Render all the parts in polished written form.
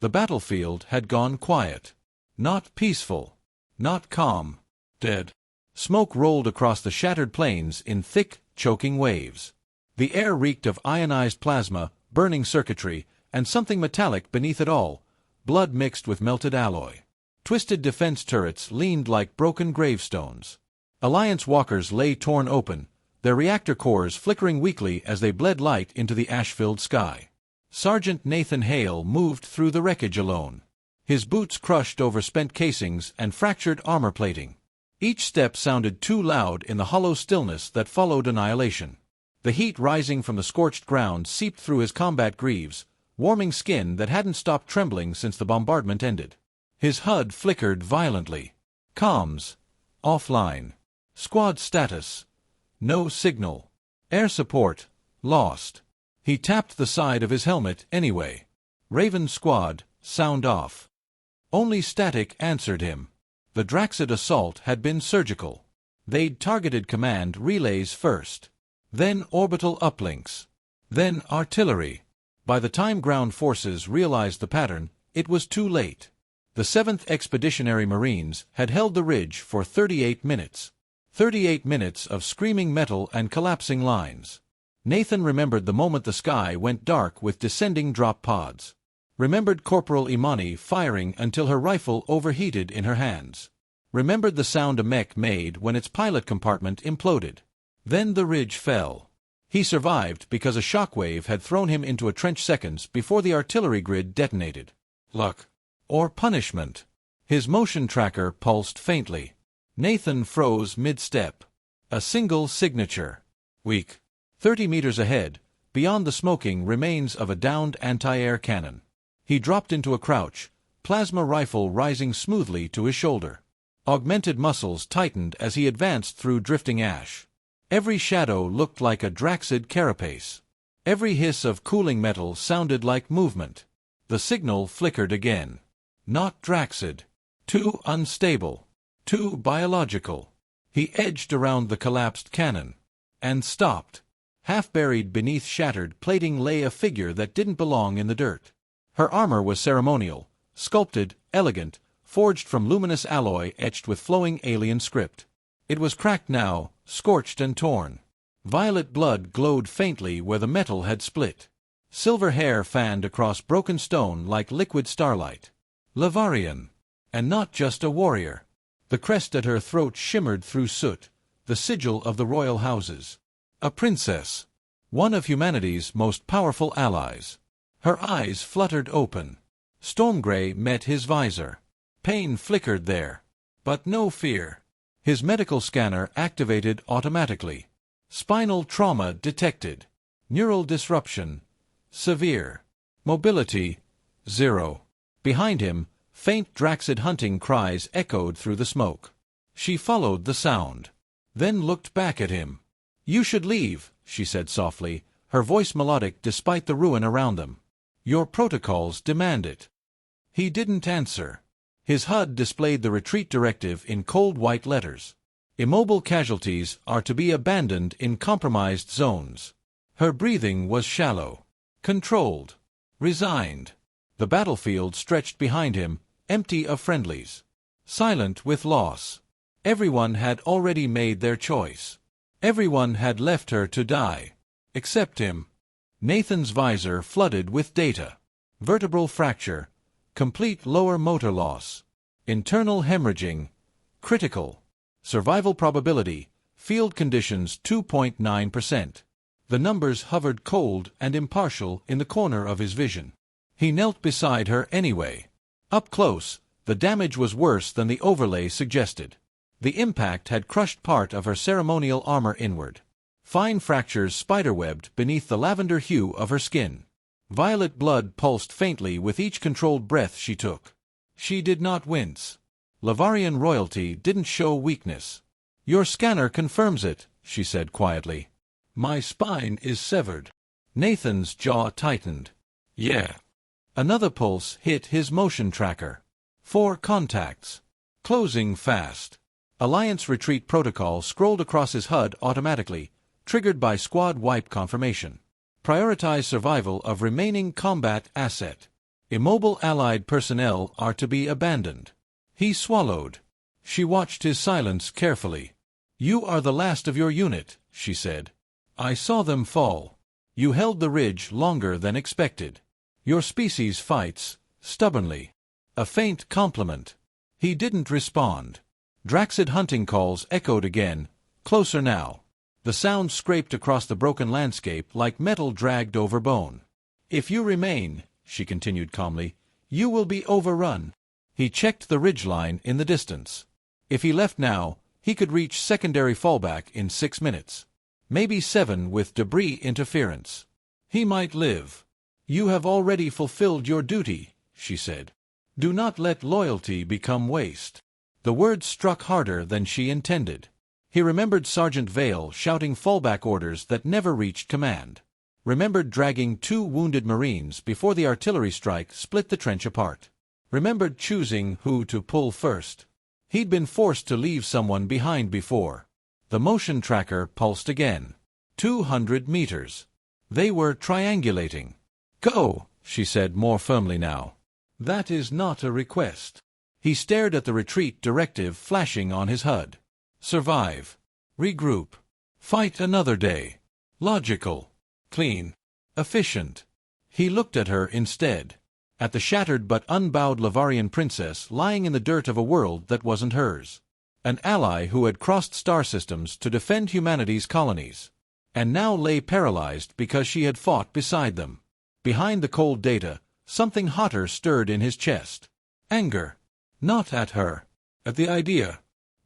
The battlefield had gone quiet. Not peaceful. Not calm. Dead. Smoke rolled across the shattered plains in thick, choking waves. The air reeked of ionized plasma, burning circuitry, and something metallic beneath it all, blood mixed with melted alloy. Twisted defense turrets leaned like broken gravestones. Alliance walkers lay torn open, their reactor cores flickering weakly as they bled light into the ash-filled sky. Sergeant Nathan Hale moved through the wreckage alone. His boots crushed over spent casings and fractured armor plating. Each step sounded too loud in the hollow stillness that followed annihilation. The heat rising from the scorched ground seeped through his combat greaves, warming skin that hadn't stopped trembling since the bombardment ended. His HUD flickered violently. Comms. Offline. Squad status. No signal. Air support. Lost. He tapped the side of his helmet anyway. Raven Squad, sound off. Only static answered him. The Draxid assault had been surgical. They'd targeted command relays first. Then orbital uplinks. Then artillery. By the time ground forces realized the pattern, it was too late. The 7th Expeditionary Marines had held the ridge for 38 minutes. 38 minutes of screaming metal and collapsing lines. Nathan remembered the moment the sky went dark with descending drop pods. Remembered Corporal Imani firing until her rifle overheated in her hands. Remembered the sound a mech made when its pilot compartment imploded. Then the ridge fell. He survived because a shockwave had thrown him into a trench seconds before the artillery grid detonated. Luck. Or punishment. His motion tracker pulsed faintly. Nathan froze mid-step. A single signature. Weak. 30 meters ahead, beyond the smoking remains of a downed anti-air cannon. He dropped into a crouch, plasma rifle rising smoothly to his shoulder. Augmented muscles tightened as he advanced through drifting ash. Every shadow looked like a Draxid carapace. Every hiss of cooling metal sounded like movement. The signal flickered again. Not Draxid. Too unstable. Too biological. He edged around the collapsed cannon. And stopped. Half buried beneath shattered plating lay a figure that didn't belong in the dirt. Her armor was ceremonial, sculpted, elegant, forged from luminous alloy etched with flowing alien script. It was cracked now, scorched and torn. Violet blood glowed faintly where the metal had split. Silver hair fanned across broken stone like liquid starlight. Lavarian. And not just a warrior. The crest at her throat shimmered through soot, the sigil of the royal houses. A princess. One of humanity's most powerful allies. Her eyes fluttered open. Stormgray met his visor. Pain flickered there. But no fear. His medical scanner activated automatically. Spinal trauma detected. Neural disruption. Severe. Mobility. 0. Behind him, faint Draxid hunting cries echoed through the smoke. She followed the sound. Then looked back at him. "You should leave," she said softly, her voice melodic despite the ruin around them. "Your protocols demand it." He didn't answer. His HUD displayed the retreat directive in cold white letters. Immobile casualties are to be abandoned in compromised zones. Her breathing was shallow. Controlled. Resigned. The battlefield stretched behind him, empty of friendlies. Silent with loss. Everyone had already made their choice. Everyone had left her to die. Except him. Nathan's visor flooded with data. Vertebral fracture. Complete lower motor loss. Internal hemorrhaging. Critical. Survival probability. Field conditions 2.9%. The numbers hovered cold and impartial in the corner of his vision. He knelt beside her anyway. Up close, the damage was worse than the overlay suggested. The impact had crushed part of her ceremonial armor inward. Fine fractures spiderwebbed beneath the lavender hue of her skin. Violet blood pulsed faintly with each controlled breath she took. She did not wince. Lavarian royalty didn't show weakness. "Your scanner confirms it," she said quietly. "My spine is severed." Nathan's jaw tightened. "Yeah." Another pulse hit his motion tracker. 4 contacts. Closing fast. Alliance retreat protocol scrolled across his HUD automatically, triggered by squad wipe confirmation. Prioritize survival of remaining combat asset. Immobile Allied personnel are to be abandoned. He swallowed. She watched his silence carefully. You are the last of your unit, she said. I saw them fall. You held the ridge longer than expected. Your species fights, stubbornly. A faint compliment. He didn't respond. Draxid hunting calls echoed again, closer now. The sound scraped across the broken landscape like metal dragged over bone. If you remain, she continued calmly, you will be overrun. He checked the ridgeline in the distance. If he left now, he could reach secondary fallback in 6 minutes. Maybe 7 with debris interference. He might live. You have already fulfilled your duty, she said. Do not let loyalty become waste. The words struck harder than she intended. He remembered Sergeant Vale shouting fallback orders that never reached command. Remembered dragging 2 wounded Marines before the artillery strike split the trench apart. Remembered choosing who to pull first. He'd been forced to leave someone behind before. The motion tracker pulsed again. 200 meters. They were triangulating. Go, she said more firmly now. That is not a request. He stared at the retreat directive flashing on his HUD. Survive. Regroup. Fight another day. Logical. Clean. Efficient. He looked at her instead. At the shattered but unbowed Lavarian princess lying in the dirt of a world that wasn't hers. An ally who had crossed star systems to defend humanity's colonies. And now lay paralyzed because she had fought beside them. Behind the cold data, something hotter stirred in his chest. Anger. Not at her. At the idea.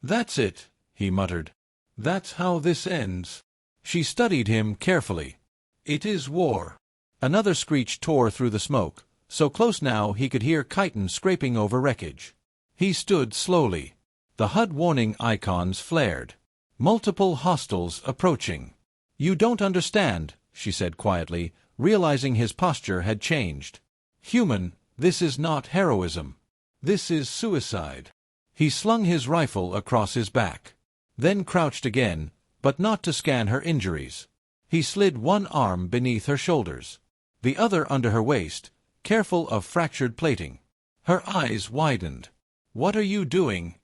That's it, he muttered. That's how this ends. She studied him carefully. It is war. Another screech tore through the smoke, so close now he could hear chitin scraping over wreckage. He stood slowly. The HUD warning icons flared. Multiple hostiles approaching. You don't understand, she said quietly, realizing his posture had changed. Human, this is not heroism. This is suicide. He slung his rifle across his back. Then crouched again, but not to scan her injuries. He slid one arm beneath her shoulders, the other under her waist, careful of fractured plating. Her eyes widened. What are you doing?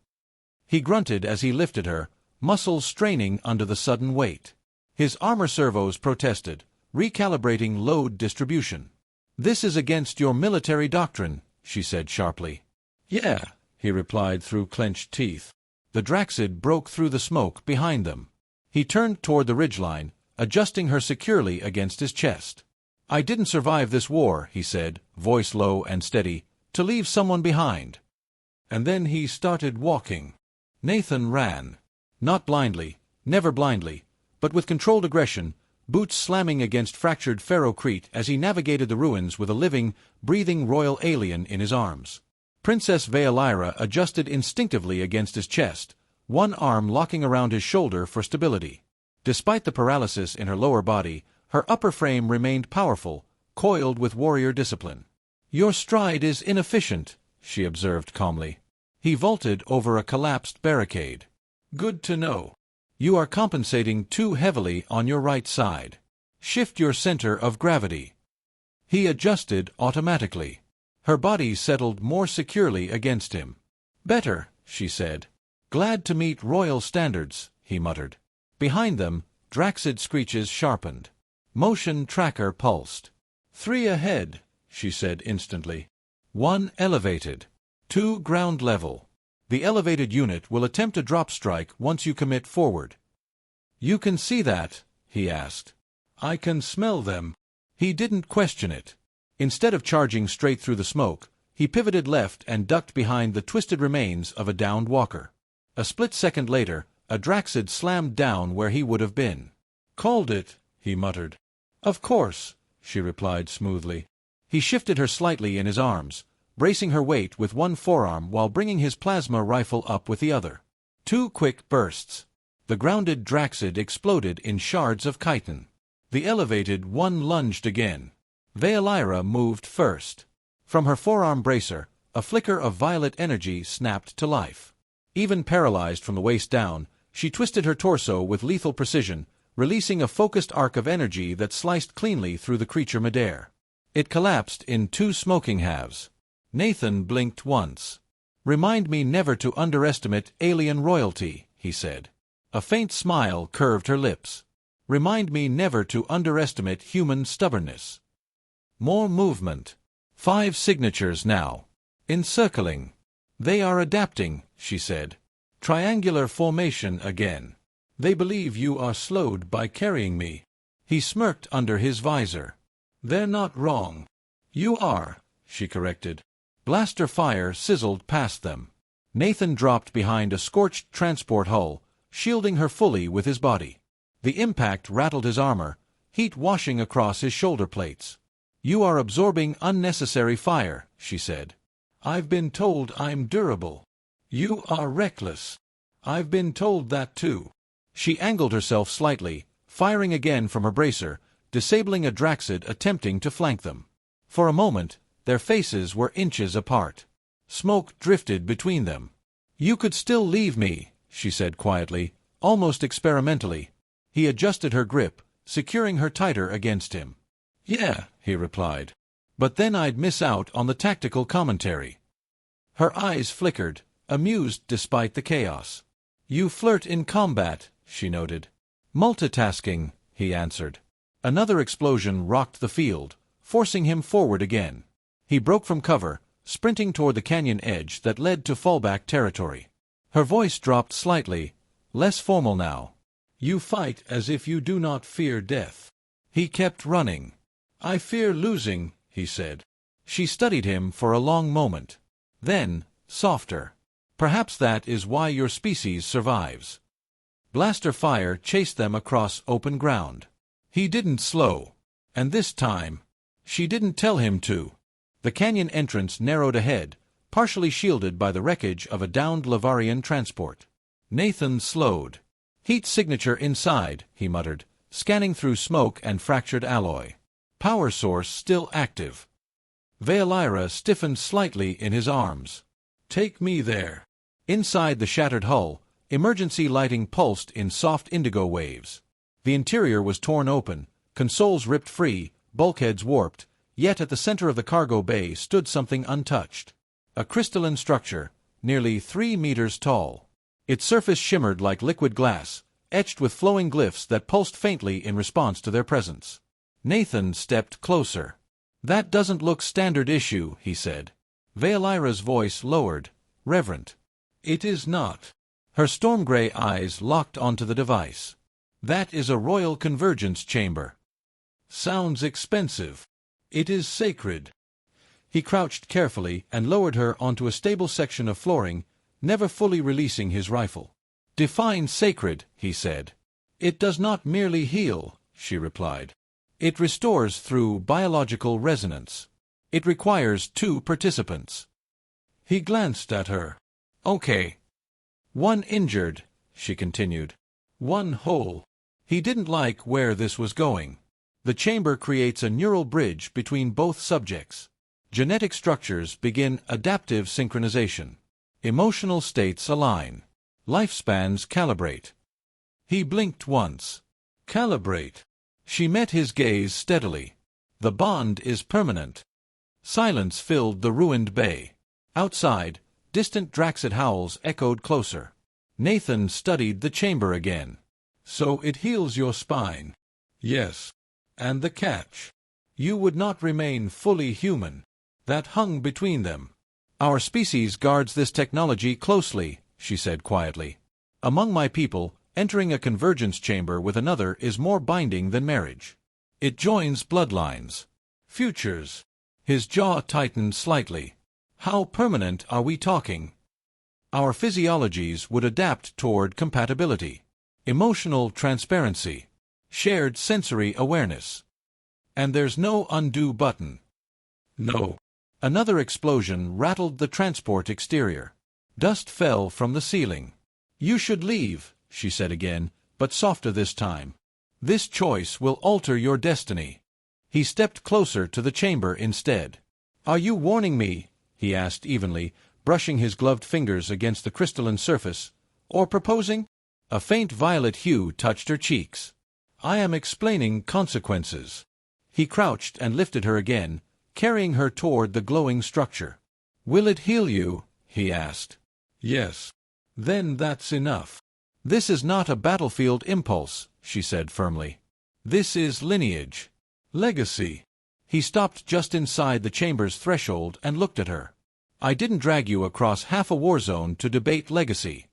He grunted as he lifted her, muscles straining under the sudden weight. His armor servos protested, recalibrating load distribution. This is against your military doctrine, she said sharply. Yeah, he replied through clenched teeth. The Draxid broke through the smoke behind them. He turned toward the ridgeline, adjusting her securely against his chest. I didn't survive this war, he said, voice low and steady, to leave someone behind. And then he started walking. Nathan ran. Not blindly, never blindly, but with controlled aggression, boots slamming against fractured ferrocrete as he navigated the ruins with a living, breathing royal alien in his arms. Princess Veilira adjusted instinctively against his chest, one arm locking around his shoulder for stability. Despite the paralysis in her lower body, her upper frame remained powerful, coiled with warrior discipline. Your stride is inefficient, she observed calmly. He vaulted over a collapsed barricade. Good to know. You are compensating too heavily on your right side. Shift your center of gravity. He adjusted automatically. Her body settled more securely against him. Better, she said. Glad to meet royal standards, he muttered. Behind them, Draxid screeches sharpened. Motion tracker pulsed. 3 ahead, she said instantly. 1 elevated. 2 ground level. The elevated unit will attempt a drop strike once you commit forward. You can see that, he asked. I can smell them. He didn't question it. Instead of charging straight through the smoke, he pivoted left and ducked behind the twisted remains of a downed walker. A split second later, a Draxid slammed down where he would have been. Called it, he muttered. Of course, she replied smoothly. He shifted her slightly in his arms, bracing her weight with one forearm while bringing his plasma rifle up with the other. 2 quick bursts. The grounded Draxid exploded in shards of chitin. The elevated one lunged again. Veilira moved first. From her forearm bracer, a flicker of violet energy snapped to life. Even paralyzed from the waist down, she twisted her torso with lethal precision, releasing a focused arc of energy that sliced cleanly through the creature midair. It collapsed in 2 smoking halves. Nathan blinked once. "Remind me never to underestimate alien royalty," he said. A faint smile curved her lips. "Remind me never to underestimate human stubbornness." More movement. 5 signatures now. Encircling. "They are adapting," she said. "Triangular formation again. They believe you are slowed by carrying me." He smirked under his visor. "They're not wrong." "You are," she corrected. Blaster fire sizzled past them. Nathan dropped behind a scorched transport hull, shielding her fully with his body. The impact rattled his armor, heat washing across his shoulder plates. "You are absorbing unnecessary fire," she said. "I've been told I'm durable." "You are reckless." "I've been told that too." She angled herself slightly, firing again from her bracer, disabling a Draxid attempting to flank them. For a moment, their faces were inches apart. Smoke drifted between them. "You could still leave me," she said quietly, almost experimentally. He adjusted her grip, securing her tighter against him. "Yeah," he replied. "But then I'd miss out on the tactical commentary." Her eyes flickered, amused despite the chaos. "You flirt in combat," she noted. "Multitasking," he answered. Another explosion rocked the field, forcing him forward again. He broke from cover, sprinting toward the canyon edge that led to fallback territory. Her voice dropped slightly, less formal now. "You fight as if you do not fear death." He kept running. "I fear losing," he said. She studied him for a long moment. Then, softer. "Perhaps that is why your species survives." Blaster fire chased them across open ground. He didn't slow. And this time, she didn't tell him to. The canyon entrance narrowed ahead, partially shielded by the wreckage of a downed Lavarian transport. Nathan slowed. "Heat signature inside," he muttered, scanning through smoke and fractured alloy. "Power source still active." Veolira stiffened slightly in his arms. "Take me there." Inside the shattered hull, emergency lighting pulsed in soft indigo waves. The interior was torn open, consoles ripped free, bulkheads warped, yet at the center of the cargo bay stood something untouched. A crystalline structure, nearly 3 meters tall. Its surface shimmered like liquid glass, etched with flowing glyphs that pulsed faintly in response to their presence. Nathan stepped closer. "That doesn't look standard issue," he said. Veolira's voice lowered, reverent. "It is not." Her storm-gray eyes locked onto the device. "That is a royal convergence chamber." "Sounds expensive." "It is sacred." He crouched carefully and lowered her onto a stable section of flooring, never fully releasing his rifle. "Define sacred," he said. "It does not merely heal," she replied. "It restores through biological resonance. It requires 2 participants." He glanced at her. "Okay." "1 injured," she continued. "1 whole." He didn't like where this was going. The chamber creates a neural bridge between both subjects. Genetic structures begin adaptive synchronization. Emotional states align. Lifespans calibrate. He blinked once. "Calibrate." She met his gaze steadily. "The bond is permanent." Silence filled the ruined bay. Outside, distant Draxid howls echoed closer. Nathan studied the chamber again. "So it heals your spine." "Yes." "And the catch?" "You would not remain fully human." That hung between them. "Our species guards this technology closely," she said quietly. "Among my people, entering a convergence chamber with another is more binding than marriage. It joins bloodlines. Futures." His jaw tightened slightly. "How permanent are we talking?" "Our physiologies would adapt toward compatibility. Emotional transparency. Shared sensory awareness. And there's no undo button." "No." Another explosion rattled the transport exterior. Dust fell from the ceiling. "You should leave," she said again, but softer this time. "This choice will alter your destiny." He stepped closer to the chamber instead. "Are you warning me?" he asked evenly, brushing his gloved fingers against the crystalline surface. "Or proposing?" A faint violet hue touched her cheeks. "I am explaining consequences." He crouched and lifted her again, carrying her toward the glowing structure. "Will it heal you?" he asked. "Yes." "Then that's enough." "This is not a battlefield impulse," she said firmly. "This is lineage. Legacy." He stopped just inside the chamber's threshold and looked at her. "I didn't drag you across half a war zone to debate legacy."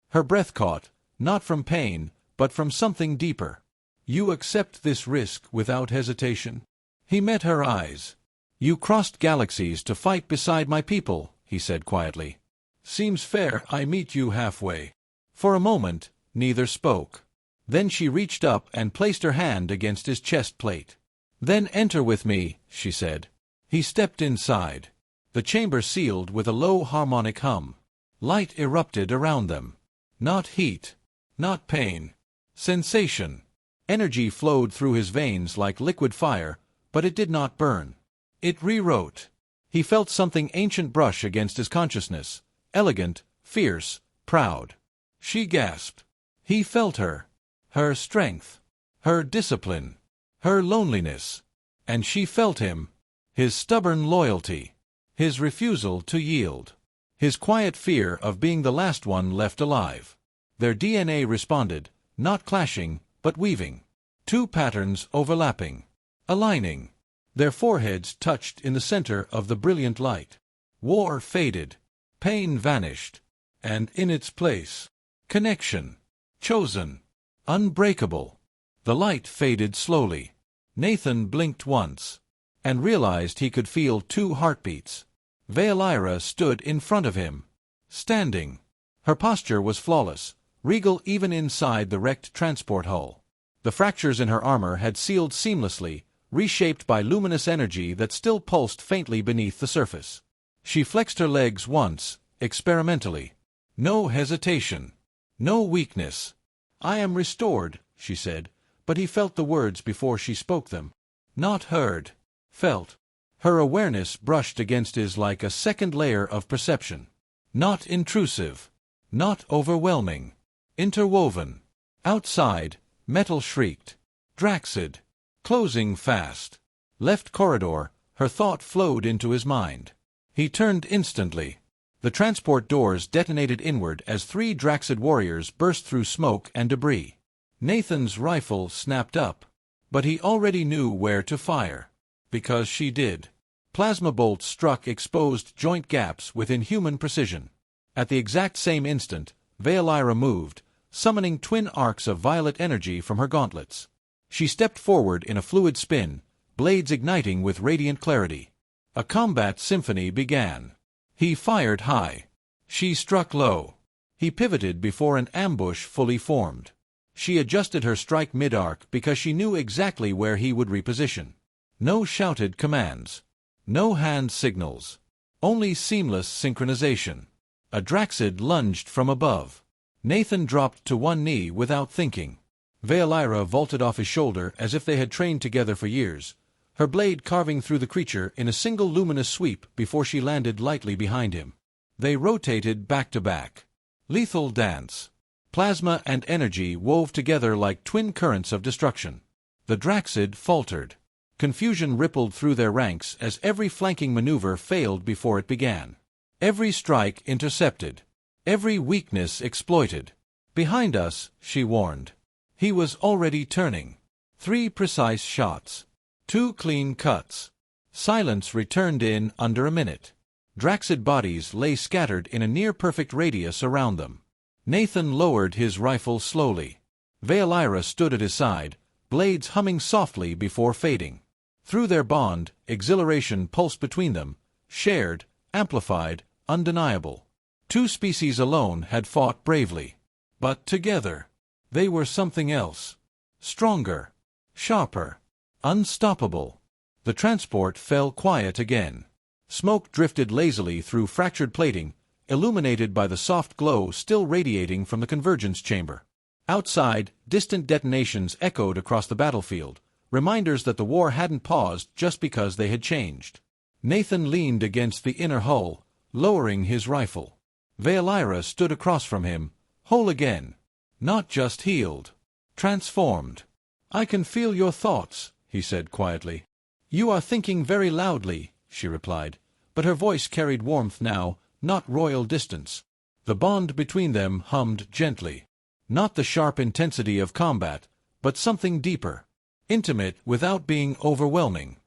Her breath caught, not from pain, but from something deeper. "You accept this risk without hesitation?" He met her eyes. "You crossed galaxies to fight beside my people," he said quietly. "Seems fair I meet you halfway." For a moment, neither spoke. Then she reached up and placed her hand against his chest plate. "Then enter with me," she said. He stepped inside. The chamber sealed with a low harmonic hum. Light erupted around them. Not heat. Not pain. Sensation. Energy flowed through his veins like liquid fire, but it did not burn. It rewrote. He felt something ancient brush against his consciousness, elegant, fierce, proud. She gasped. He felt her. Her strength. Her discipline. Her loneliness. And she felt him. His stubborn loyalty. His refusal to yield. His quiet fear of being the last one left alive. Their DNA responded, not clashing, but weaving. Two patterns overlapping. Aligning. Their foreheads touched in the center of the brilliant light. War faded. Pain vanished. And in its place, connection. Chosen. Unbreakable. The light faded slowly. Nathan blinked once, and realized he could feel two heartbeats. Veilira stood in front of him. Standing. Her posture was flawless, regal even inside the wrecked transport hull. The fractures in her armor had sealed seamlessly, reshaped by luminous energy that still pulsed faintly beneath the surface. She flexed her legs once, experimentally. No hesitation. No weakness. "I am restored," she said, but he felt the words before she spoke them. Not heard. Felt. Her awareness brushed against his like a second layer of perception. Not intrusive. Not overwhelming. Interwoven. Outside, metal shrieked. Draxid. Closing fast. Left corridor, her thought flowed into his mind. He turned instantly. The transport doors detonated inward as three Draxid warriors burst through smoke and debris. Nathan's rifle snapped up. But he already knew where to fire. Because she did. Plasma bolts struck exposed joint gaps with inhuman precision. At the exact same instant, Veilira moved, summoning twin arcs of violet energy from her gauntlets. She stepped forward in a fluid spin, blades igniting with radiant clarity. A combat symphony began. He fired high. She struck low. He pivoted before an ambush fully formed. She adjusted her strike mid-arc because she knew exactly where he would reposition. No shouted commands. No hand signals. Only seamless synchronization. A Draxid lunged from above. Nathan dropped to one knee without thinking. Veilira vaulted off his shoulder as if they had trained together for years, her blade carving through the creature in a single luminous sweep before she landed lightly behind him. They rotated back to back. Lethal dance. Plasma and energy wove together like twin currents of destruction. The Draxid faltered. Confusion rippled through their ranks as every flanking maneuver failed before it began. Every strike intercepted. Every weakness exploited. "Behind us," she warned. He was already turning. 3 precise shots. 2 clean cuts. Silence returned in under a minute. Draxid bodies lay scattered in a near-perfect radius around them. Nathan lowered his rifle slowly. Veilira stood at his side, blades humming softly before fading. Through their bond, exhilaration pulsed between them, shared, amplified, undeniable. 2 species alone had fought bravely. But together, they were something else. Stronger. Sharper. Unstoppable. The transport fell quiet again. Smoke drifted lazily through fractured plating, illuminated by the soft glow still radiating from the convergence chamber. Outside, distant detonations echoed across the battlefield, reminders that the war hadn't paused just because they had changed. Nathan leaned against the inner hull, lowering his rifle. Veilira stood across from him, whole again. Not just healed. Transformed. "I can feel your thoughts," he said quietly. "You are thinking very loudly," she replied, but her voice carried warmth now, not royal distance. The bond between them hummed gently. Not the sharp intensity of combat, but something deeper, intimate without being overwhelming.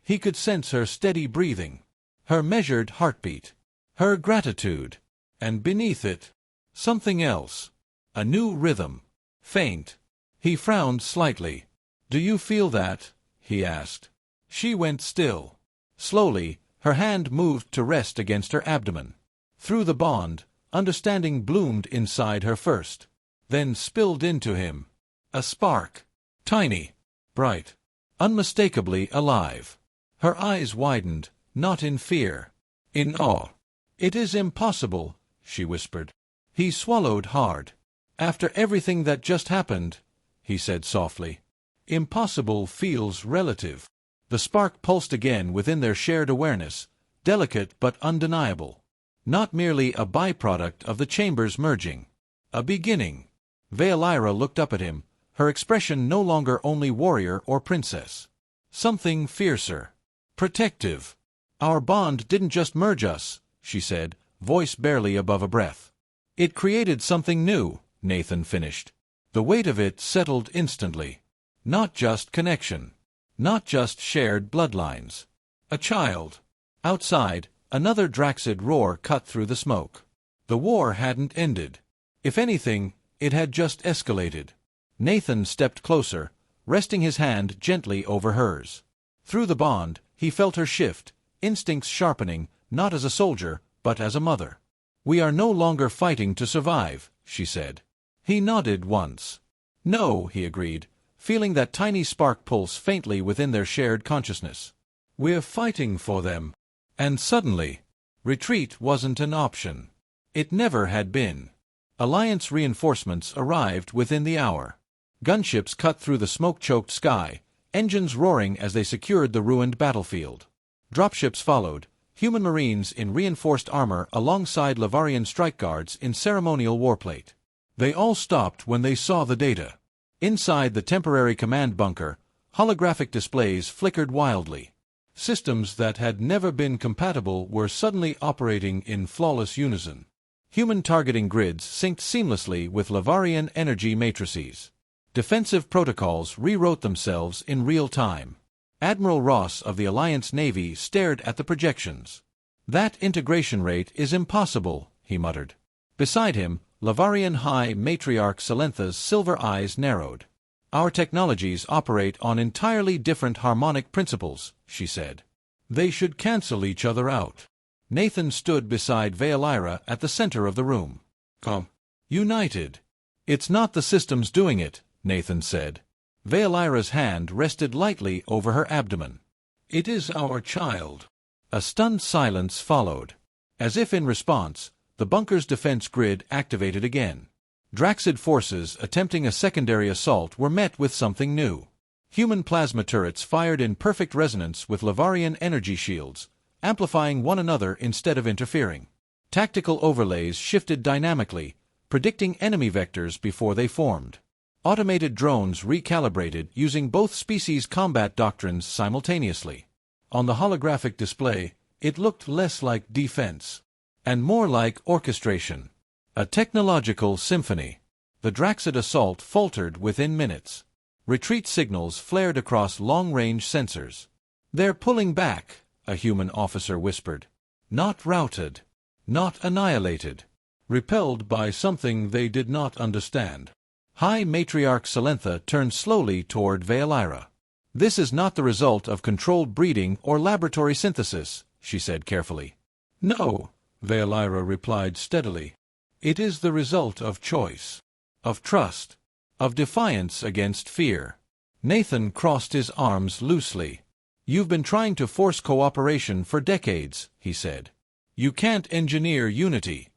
He could sense her steady breathing, her measured heartbeat, her gratitude, and beneath it, something else, a new rhythm, faint. He frowned slightly. "Do you feel that?" he asked. She went still. Slowly, her hand moved to rest against her abdomen. Through the bond, understanding bloomed inside her first, then spilled into him. A spark. Tiny, bright, unmistakably alive. Her eyes widened, not in fear, in awe. "It is impossible," she whispered. He swallowed hard. "After everything that just happened," he said softly, "impossible feels relative." The spark pulsed again within their shared awareness, delicate but undeniable. Not merely a byproduct of the chambers merging. A beginning. Veilira looked up at him, her expression no longer only warrior or princess. Something fiercer. Protective. "Our bond didn't just merge us," she said, voice barely above a breath. "It created something new," Nathan finished. The weight of it settled instantly. Not just connection. Not just shared bloodlines. A child. Outside, another Draxid roar cut through the smoke. The war hadn't ended. If anything, it had just escalated. Nathan stepped closer, resting his hand gently over hers. Through the bond, he felt her shift, instincts sharpening, not as a soldier, but as a mother. "We are no longer fighting to survive," she said. He nodded once. "No," he agreed, feeling that tiny spark pulse faintly within their shared consciousness. "We're fighting for them." And suddenly, retreat wasn't an option. It never had been. Alliance reinforcements arrived within the hour. Gunships cut through the smoke-choked sky, engines roaring as they secured the ruined battlefield. Dropships followed, human marines in reinforced armor alongside Lavarian strike guards in ceremonial warplate. They all stopped when they saw the data. Inside the temporary command bunker, holographic displays flickered wildly. Systems that had never been compatible were suddenly operating in flawless unison. Human targeting grids synced seamlessly with Lavarian energy matrices. Defensive protocols rewrote themselves in real time. Admiral Ross of the Alliance Navy stared at the projections. "That integration rate is impossible," he muttered. Beside him, Lavarian High Matriarch Selentha's silver eyes narrowed. "Our technologies operate on entirely different harmonic principles," she said. "They should cancel each other out." Nathan stood beside Veilira at the center of the room. United. "It's not the systems doing it," Nathan said. Veilira's hand rested lightly over her abdomen. "It is our child." A stunned silence followed. As if in response, the bunker's defense grid activated again. Draxid forces attempting a secondary assault were met with something new. Human plasma turrets fired in perfect resonance with Lavarian energy shields, amplifying one another instead of interfering. Tactical overlays shifted dynamically, predicting enemy vectors before they formed. Automated drones recalibrated using both species' combat doctrines simultaneously. On the holographic display, it looked less like defense and more like orchestration. A technological symphony. The Draxid assault faltered within minutes. Retreat signals flared across long-range sensors. "They're pulling back," a human officer whispered. "Not routed. Not annihilated. Repelled by something they did not understand." High Matriarch Selentha turned slowly toward Veilira. "This is not the result of controlled breeding or laboratory synthesis," she said carefully. "No," Veilira replied steadily. "It is the result of choice, of trust, of defiance against fear." Nathan crossed his arms loosely. "You've been trying to force cooperation for decades," he said. "You can't engineer unity."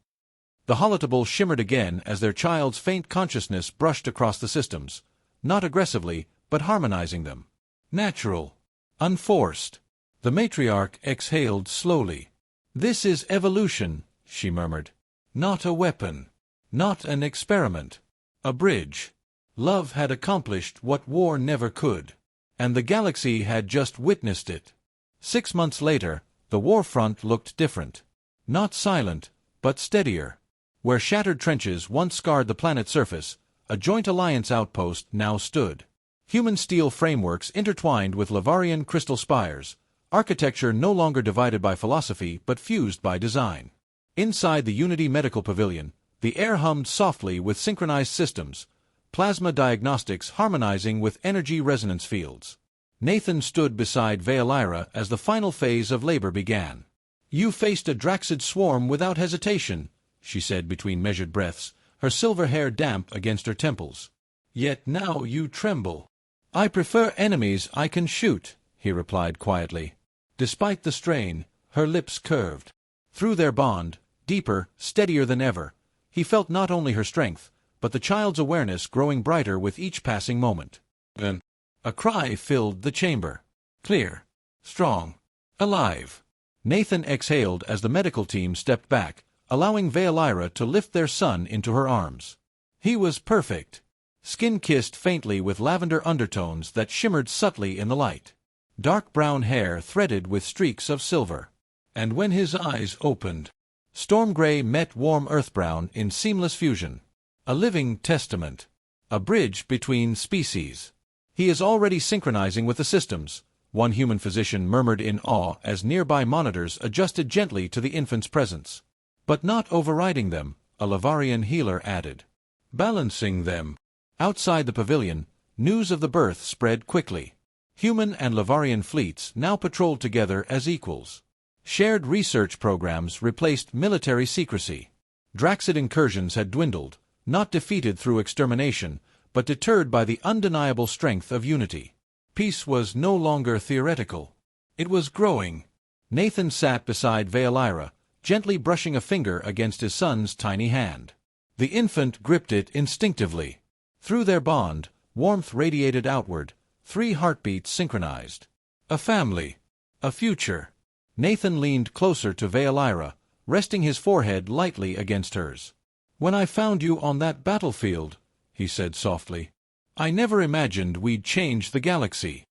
The holotable shimmered again as their child's faint consciousness brushed across the systems, not aggressively, but harmonizing them. Natural. Unforced. The matriarch exhaled slowly. "This is evolution," she murmured. "Not a weapon. Not an experiment. A bridge. Love had accomplished what war never could." And the galaxy had just witnessed it. 6 months later, the war front looked different. Not silent, but steadier. Where shattered trenches once scarred the planet's surface, a joint alliance outpost now stood. Human steel frameworks intertwined with Lavarian crystal spires, architecture no longer divided by philosophy but fused by design. Inside the Unity Medical Pavilion, the air hummed softly with synchronized systems, plasma diagnostics harmonizing with energy resonance fields. Nathan stood beside Veolyra as the final phase of labor began. "You faced a Draxid swarm without hesitation," she said between measured breaths, her silver hair damp against her temples. "Yet now you tremble." "I prefer enemies I can shoot," he replied quietly. Despite the strain, her lips curved. Through their bond, deeper, steadier than ever, he felt not only her strength, but the child's awareness growing brighter with each passing moment. Then, a cry filled the chamber. Clear. Strong. Alive. Nathan exhaled as the medical team stepped back, allowing Veolyra to lift their son into her arms. He was perfect. Skin-kissed faintly with lavender undertones that shimmered subtly in the light. Dark brown hair threaded with streaks of silver. And when his eyes opened, storm gray met warm earth brown in seamless fusion. A living testament. A bridge between species. "He is already synchronizing with the systems," one human physician murmured in awe as nearby monitors adjusted gently to the infant's presence. "But not overriding them," a Lavarian healer added. "Balancing them." Outside the pavilion, news of the birth spread quickly. Human and Lavarian fleets now patrolled together as equals. Shared research programs replaced military secrecy. Draxid incursions had dwindled, not defeated through extermination, but deterred by the undeniable strength of unity. Peace was no longer theoretical. It was growing. Nathan sat beside Veolyra, gently brushing a finger against his son's tiny hand. The infant gripped it instinctively. Through their bond, warmth radiated outward, 3 heartbeats synchronized. A family. A future. Nathan leaned closer to Veolyra, resting his forehead lightly against hers. "When I found you on that battlefield," he said softly, "I never imagined we'd change the galaxy."